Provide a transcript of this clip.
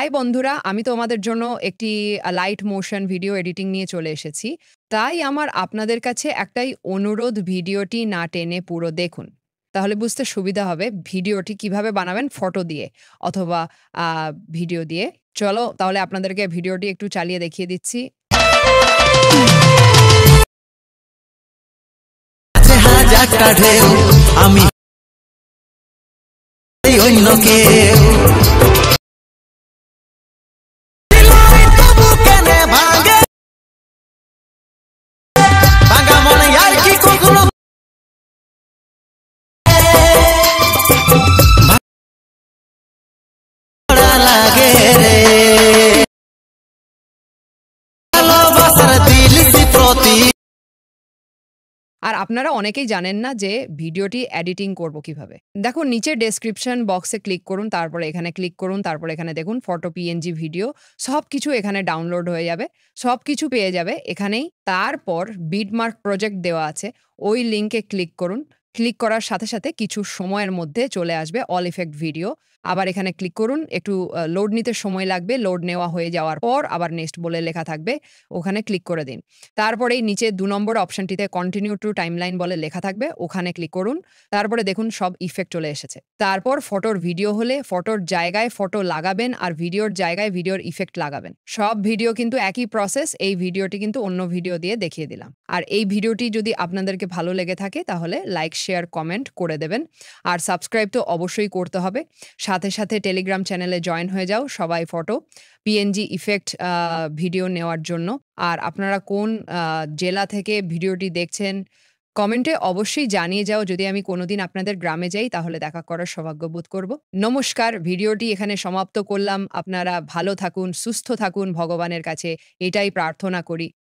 High বন্ধুরা, আমি তোমাদের জন্য একটি লাইট মোশন ভিডিও এডিটিং নিয়ে চলে এসেছি। তাই আমার আপনাদের কাছে একটাই অনুরোধ, ভিডিওটি না টেনে পুরো দেখুন। তাহলে বুঝতে সুবিধা হবে ভিডিওটি কিভাবে বানাবেন ফটো দিয়ে অথবা আ ভিডিও দিয়ে। চলো তাহলে আপনাদেরকে ভিডিওটি একটু চালিয়ে দেখিয়ে দিচ্ছি। হাজারটা ঢেউ আমি অন্য কেউ ভাঙা মনে আর কি কখনো লাগে রে ভালোবাসার দিলিসি প্রতি। আর আপনারা অনেকেই জানেন না যে ভিডিওটি এডিটিং করব কিভাবে। দেখুন নিচে ডেসক্রিপশন বক্সে ক্লিক করুন, তারপরে এখানে ক্লিক করুন, তারপরে এখানে দেখুন ফটো, পিএনজি, ভিডিও সবকিছু এখানে ডাউনলোড হয়ে যাবে। সবকিছু পেয়ে যাবে এখানেই। তারপর বিটমার্ক প্রজেক্ট দেওয়া আছে, ওই লিংকে ক্লিক করুন। ক্লিক করার সাথে, সাথে কিছু সময়ের মধ্যে চলে আসবে অল ইফেক্ট ভিডিও। আবার এখানে ক্লিক করুন, একটু লোড নিতে সময় লাগবে। লোড নেওয়া হয়ে যাওয়ার পর আবার নেক্সট বলে লেখা থাকবে, ওখানে ক্লিক করে দিন। তারপরেই নিচে ২ নম্বর অপশনটিতে কন্টিনিউ টু টাইমলাইন বলে লেখা থাকবে, ওখানে ক্লিক করুন। তারপরে দেখুন সব ইফেক্ট চলে এসেছে। তারপর ফটোর ভিডিও হলে ফটোর জায়গায় ফটো লাগাবেন আর ভিডিওর জায়গায় ভিডিওর ইফেক্ট লাগাবেন। সব ভিডিও কিন্তু একই প্রসেস। এই ভিডিওটি কিন্তু অন্য ভিডিও দিয়ে দেখিয়ে দিলাম। আর এই ভিডিওটি যদি আপনাদেরকে ভালো লেগে থাকে তাহলে লাইক, শেয়ার, কমেন্ট করে দেবেন। আর সাবস্ক্রাইব তো অবশ্যই করতে হবে। সাথে, সাথে টেলিগ্রাম চ্যানেলে জয়েন হয়ে যাও সবাই ফটো, পিএনজি ইফেক্ট ভিডিও নেওয়ার জন্য। আর আপনারা কোন জেলা থেকে ভিডিওটি দেখছেন কমেন্টে অবশ্যই জানিয়ে যাও। যদি আমি কোনোদিন আপনাদের গ্রামে যাই তাহলে দেখা করার সৌভাগ্য বোধ করব। নমস্কার, ভিডিওটি এখানে সমাপ্ত করলাম। আপনারা ভালো থাকুন, সুস্থ থাকুন, ভগবানের কাছে এটাই প্রার্থনা করি।